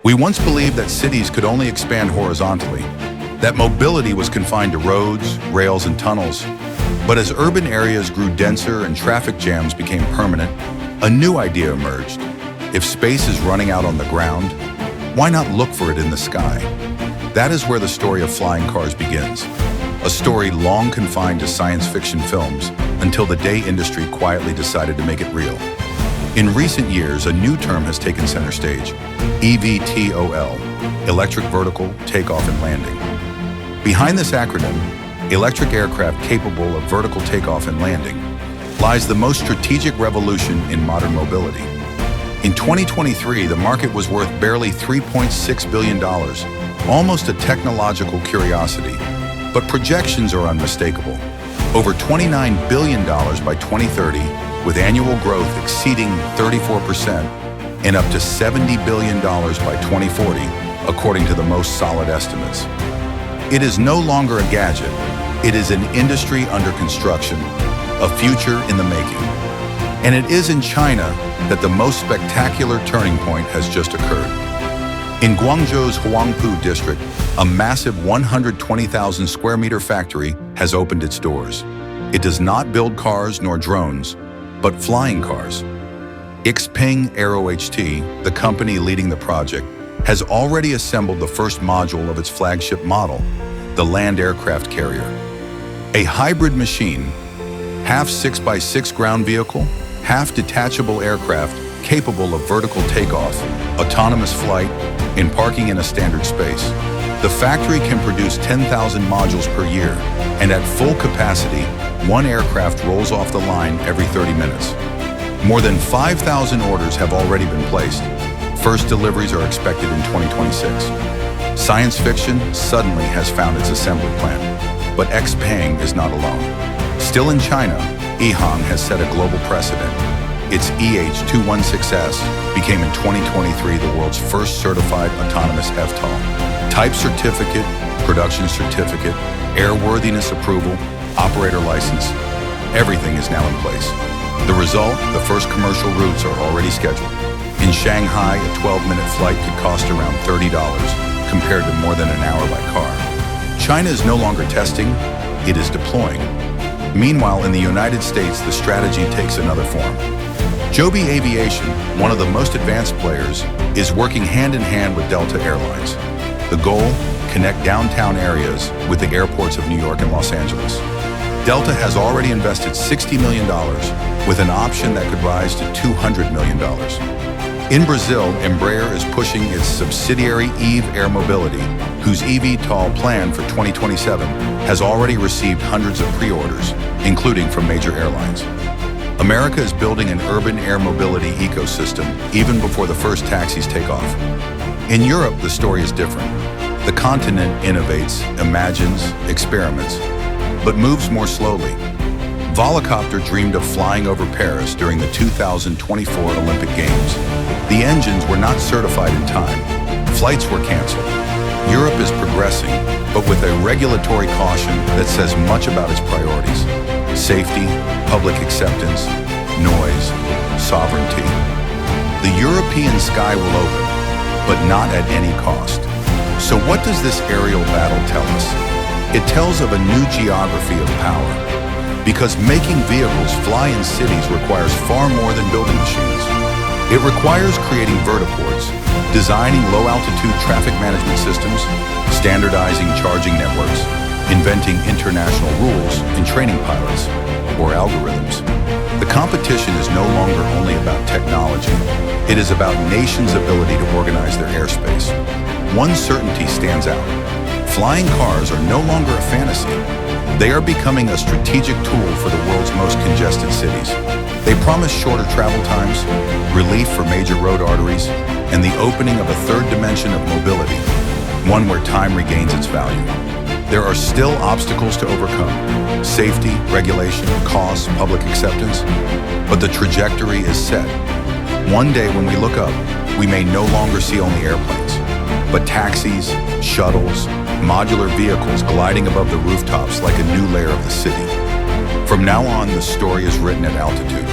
We once believed that cities could only expand horizontally, that mobility was confined to roads, rails, and tunnels. But as urban areas grew denser and traffic jams became permanent, a new idea emerged. If space is running out on the ground, why not look for it in the sky? That is where the story of flying cars begins. A story long confined to science fiction films until the day industry quietly decided to make it real. In recent years, a new term has taken center stage, eVTOL, electric vertical takeoff and landing. Behind this acronym, electric aircraft capable of vertical takeoff and landing, lies the most strategic revolution in modern mobility. In 2023, the market was worth barely $3.6 billion, almost a technological curiosity. But projections are unmistakable. Over $29 billion by 2030, with annual growth exceeding 34%, and up to $70 billion by 2040, according to the most solid estimates. It is no longer a gadget. It is an industry under construction, a future in the making. And it is in China that the most spectacular turning point has just occurred. In Guangzhou's Huangpu district, a massive 120,000 square meter factory has opened its doors. It does not build cars nor drones, but flying cars. Xpeng AeroHT, the company leading the project, has already assembled the first module of its flagship model, the land aircraft carrier. A hybrid machine, half 6x6 ground vehicle, half detachable aircraft capable of vertical takeoff, autonomous flight, and parking in a standard space. The factory can produce 10,000 modules per year, and at full capacity, one aircraft rolls off the line every 30 minutes. More than 5,000 orders have already been placed. First deliveries are expected in 2026. Science fiction suddenly has found its assembly plant, but Xpeng is not alone. Still in China, EHang has set a global precedent. Its EH216S became in 2023 the world's first certified autonomous eVTOL. Type certificate, production certificate, airworthiness approval, operator license, everything is now in place. The result, the first commercial routes are already scheduled. In Shanghai, a 12-minute flight could cost around $30, compared to more than an hour by car. China is no longer testing, it is deploying. Meanwhile, in the United States, the strategy takes another form. Joby Aviation, one of the most advanced players, is working hand-in-hand with Delta Airlines. The goal? Connect downtown areas with the airports of New York and Los Angeles. Delta has already invested $60 million, with an option that could rise to $200 million. In Brazil, Embraer is pushing its subsidiary Eve Air Mobility, whose eVTOL plan for 2027 has already received hundreds of pre-orders, including from major airlines. America is building an urban air mobility ecosystem even before the first taxis take off. In Europe, the story is different. The continent innovates, imagines, experiments, but moves more slowly. Volocopter dreamed of flying over Paris during the 2024 Olympic Games. The engines were not certified in time. Flights were canceled. Europe is progressing, but with a regulatory caution that says much about its priorities. Safety, public acceptance, noise, sovereignty. The European sky will open, but not at any cost. So what does this aerial battle tell us? It tells of a new geography of power. Because making vehicles fly in cities requires far more than building machines. It requires creating vertiports, designing low-altitude traffic management systems, standardizing charging networks, inventing international rules and training pilots, or algorithms. The competition is no longer only about technology. It is about nations' ability to organize their airspace. One certainty stands out. Flying cars are no longer a fantasy. They are becoming a strategic tool for the world's most congested cities. They promise shorter travel times, relief for major road arteries, and the opening of a third dimension of mobility, one where time regains its value. There are still obstacles to overcome: safety, regulation, cost, public acceptance, but the trajectory is set. One day when we look up, we may no longer see only airplanes, but taxis, shuttles, modular vehicles gliding above the rooftops like a new layer of the city. From now on, the story is written at altitude.